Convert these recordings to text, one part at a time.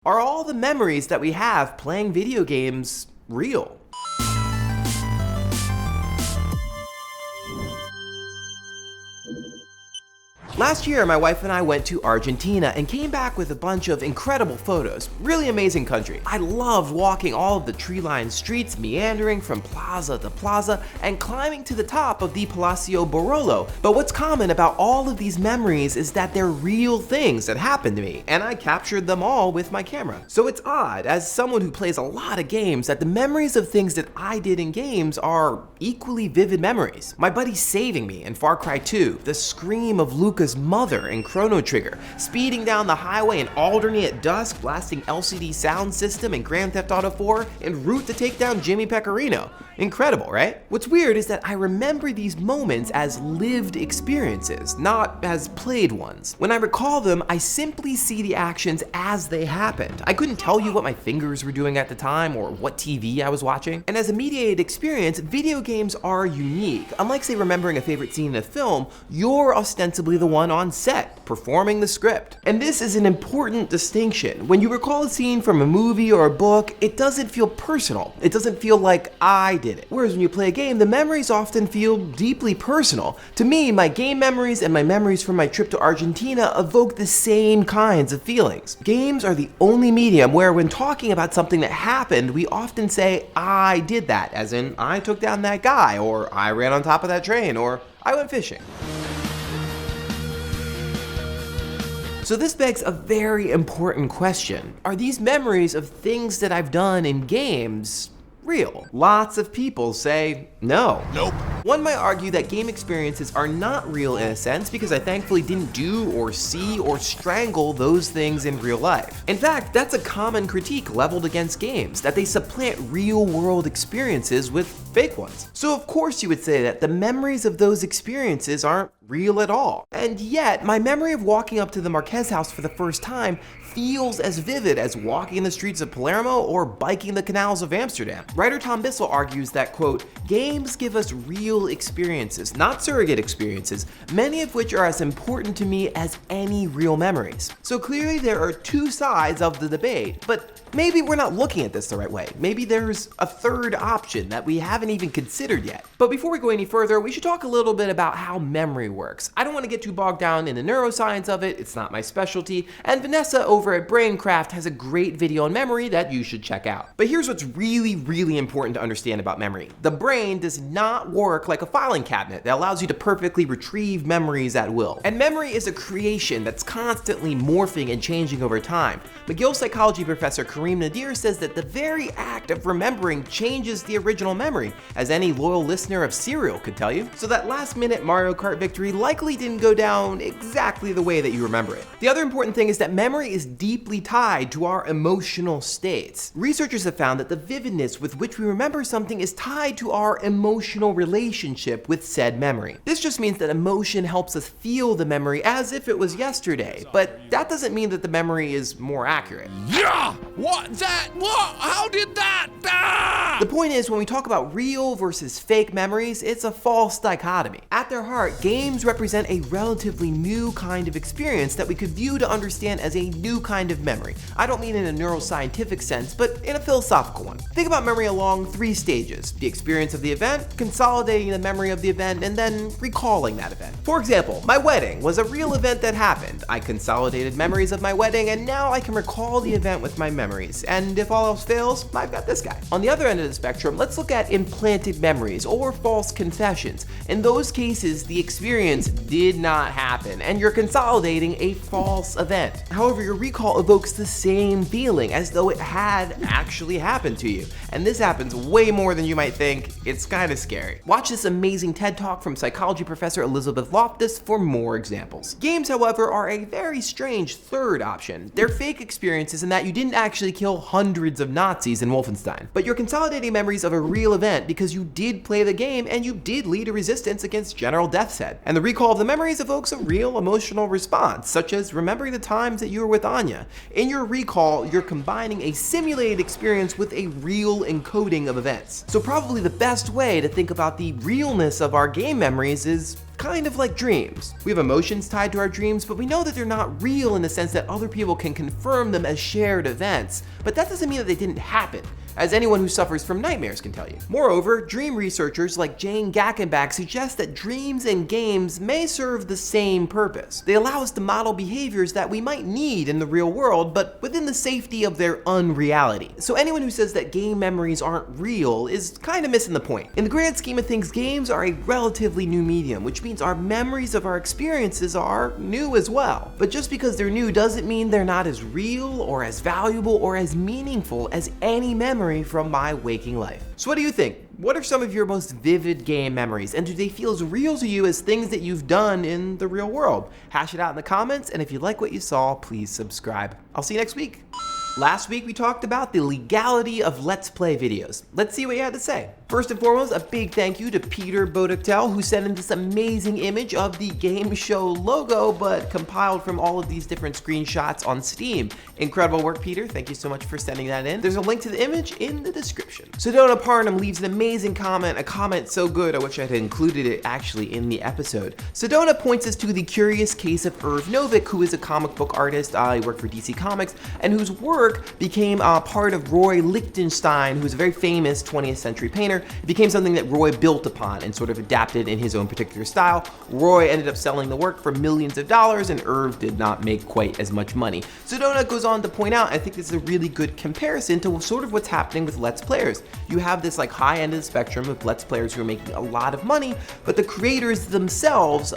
Are all the memories that we have playing video games real? Last year, my wife and I went to Argentina and came back with a bunch of incredible photos. Really amazing country. I loved walking all of the tree-lined streets, meandering from plaza to plaza, and climbing to the top of the Palacio Barolo. But what's common about all of these memories is that they're real things that happened to me, and I captured them all with my camera. So it's odd, as someone who plays a lot of games, that the memories of things that I did in games are equally vivid memories. My buddy saving me in Far Cry 2, the scream of Luca's mother in Chrono Trigger, speeding down the highway in Alderney at dusk, blasting LCD sound system in Grand Theft Auto 4, en route to take down Jimmy Pecorino. Incredible, right? What's weird is that I remember these moments as lived experiences, not as played ones. When I recall them, I simply see the actions as they happened. I couldn't tell you what my fingers were doing at the time or what TV I was watching. And as a mediated experience, video games are unique. Unlike, say, remembering a favorite scene in a film, you're ostensibly the one on set, performing the script. And this is an important distinction. When you recall a scene from a movie or a book, it doesn't feel personal. It doesn't feel like I did it. Whereas when you play a game, the memories often feel deeply personal. To me, my game memories and my memories from my trip to Argentina evoke the same kinds of feelings. Games are the only medium where when talking about something that happened, we often say, I did that, as in, I took down that guy, or I ran on top of that train, or I went fishing. So this begs a very important question. Are these memories of things that I've done in games real? Lots of people say no. Nope. One might argue that game experiences are not real in a sense because I thankfully didn't do or see or strangle those things in real life. In fact, that's a common critique leveled against games, that they supplant real world experiences with fake ones. So of course you would say that the memories of those experiences aren't real at all. And yet, my memory of walking up to the Marquez house for the first time feels as vivid as walking in the streets of Palermo or biking the canals of Amsterdam. Writer Tom Bissell argues that, quote, games give us real experiences, not surrogate experiences, many of which are as important to me as any real memories. So clearly there are two sides of the debate, but maybe we're not looking at this the right way. Maybe there's a third option that we haven't even considered yet. But before we go any further, we should talk a little bit about how memory works. I don't want to get too bogged down in the neuroscience of it, it's not my specialty, and Vanessa over at Braincraft has a great video on memory that you should check out. But here's what's really important to understand about memory. The brain does not work like a filing cabinet that allows you to perfectly retrieve memories at will. And memory is a creation that's constantly morphing and changing over time. McGill psychology professor Kareem Nadir says that the very act of remembering changes the original memory, as any loyal listener of Serial could tell you. So that last-minute Mario Kart victory likely didn't go down exactly the way that you remember it. The other important thing is that memory is deeply tied to our emotional states. Researchers have found that the vividness with which we remember something is tied to our emotional relationship with said memory. This just means that emotion helps us feel the memory as if it was yesterday, but that doesn't mean that the memory is more accurate. Yeah! What? That? What? How did that? Ah! The point is, when we talk about real versus fake memories, it's a false dichotomy. At their heart, games represent a relatively new kind of experience that we could view to understand as a new kind of memory. I don't mean in a neuroscientific sense, but in a philosophical one. Think about memory along three stages: the experience of the event, consolidating the memory of the event, and then recalling that event. For example, my wedding was a real event that happened. I consolidated memories of my wedding, and now I can recall the event with my memories. And if all else fails, I've got this guy. On the other end of the spectrum, let's look at implanted memories or false confessions. In those cases, the experience did not happen, and you're consolidating a false event. However, your recall evokes the same feeling as though it had actually happened to you. And this happens way more than you might think. It's kind of scary. Watch this amazing TED Talk from psychology professor Elizabeth Loftus for more examples. Games, however, are a very strange third option. They're fake experiences in that you didn't actually kill hundreds of Nazis in Wolfenstein, but you're consolidating memories of a real event because you did play the game and you did lead a resistance against General Deathshead. And the recall of the memories evokes a real emotional response, such as remembering the times that you were with Anya. In your recall, you're combining a simulated experience with a real encoding of events. So probably the best way to think about the realness of our game memories is kind of like dreams. We have emotions tied to our dreams, but we know that they're not real in the sense that other people can confirm them as shared events. But that doesn't mean that they didn't happen, as anyone who suffers from nightmares can tell you. Moreover, dream researchers like Jane Gackenbach suggest that dreams and games may serve the same purpose. They allow us to model behaviors that we might need in the real world, but within the safety of their unreality. So anyone who says that game memories aren't real is kind of missing the point. In the grand scheme of things, games are a relatively new medium, which means our memories of our experiences are new as well. But just because they're new doesn't mean they're not as real or as valuable or as meaningful as any memory from my waking life. So what do you think? What are some of your most vivid game memories, and do they feel as real to you as things that you've done in the real world? Hash it out in the comments, and if you like what you saw, please subscribe. I'll see you next week. Last week we talked about the legality of Let's Play videos. Let's see what you had to say. First and foremost, a big thank you to Peter Bodechtel, who sent in this amazing image of the game show logo, but compiled from all of these different screenshots on Steam. Incredible work, Peter. Thank you so much for sending that in. There's a link to the image in the description. Sedona Parnham leaves an amazing comment, a comment so good I wish I had included it actually in the episode. Sedona points us to the curious case of Irv Novick, who is a comic book artist. He worked for DC Comics, and whose work became part of Roy Lichtenstein, who's a very famous 20th century painter. It became something that Roy built upon and sort of adapted in his own particular style. Roy ended up selling the work for millions of dollars, and Irv did not make quite as much money. Sedona goes on to point out, I think this is a really good comparison to sort of what's happening with Let's Players. You have this like high end of the spectrum of Let's Players who are making a lot of money, but the creators themselves,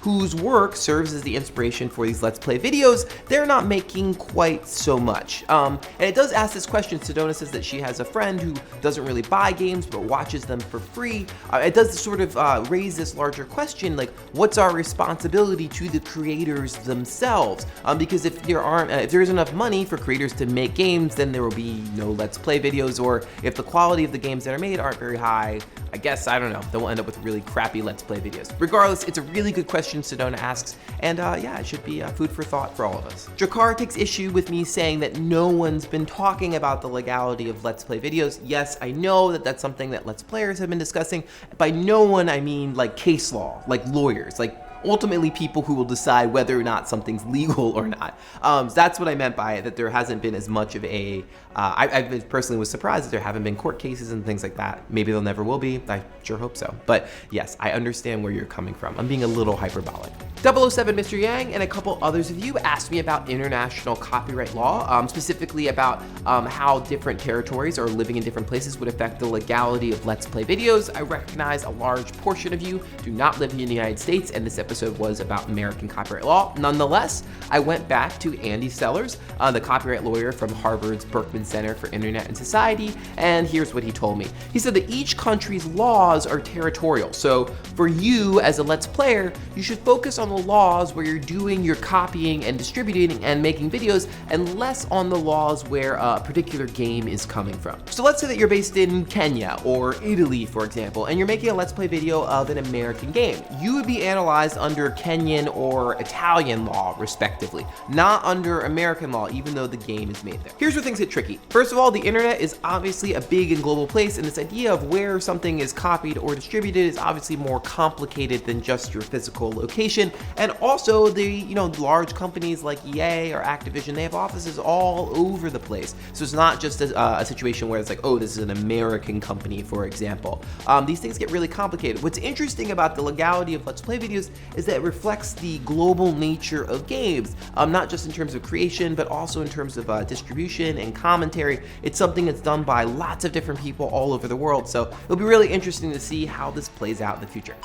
whose work serves as the inspiration for these Let's Play videos, they're not making quite so much. And it does ask this question. Sedona says that she has a friend who doesn't really buy games but watches them for free. It does sort of raise this larger question, like what's our responsibility to the creators themselves? Because if there isn't enough money for creators to make games, then there will be no Let's Play videos, or if the quality of the games that are made aren't very high, I guess, I don't know, then we'll end up with really crappy Let's Play videos. Regardless, it's a really good question Sedona asks, and yeah, it should be food for thought for all of us. Drackar takes issue with me saying that no one's been talking about the legality of Let's Play videos. Yes, I know that that's something that Let's Players have been discussing. By no one, I mean like case law, like lawyers, like ultimately people who will decide whether or not something's legal or not. So that's what I meant by it, that there hasn't been as much of a, I personally was surprised that there haven't been court cases and things like that. Maybe there never will be, I sure hope so. But yes, I understand where you're coming from. I'm being a little hyperbolic. 007 Mr. Yang and a couple others of you asked me about international copyright law, specifically about how different territories or living in different places would affect the legality of Let's Play videos. I recognize a large portion of you do not live in the United States, and this episode was about American copyright law. Nonetheless, I went back to Andy Sellers, the copyright lawyer from Harvard's Berkman Center for Internet and Society, and here's what he told me. He said that each country's laws are territorial. So for you as a Let's Player, you should focus on the laws where you're doing your copying and distributing and making videos, and less on the laws where a particular game is coming from. So let's say that you're based in Kenya or Italy, for example, and you're making a Let's Play video of an American game. You would be analyzed under Kenyan or Italian law, respectively, not under American law, even though the game is made there. Here's where things get tricky. First of all, the internet is obviously a big and global place, and this idea of where something is copied or distributed is obviously more complicated than just your physical location. And also the, large companies like EA or Activision, they have offices all over the place. So it's not just a situation where it's like, oh, this is an American company, for example. These things get really complicated. What's interesting about the legality of Let's Play videos is that it reflects the global nature of games, not just in terms of creation, but also in terms of distribution and commentary. It's something that's done by lots of different people all over the world. So it'll be really interesting to see how this plays out in the future.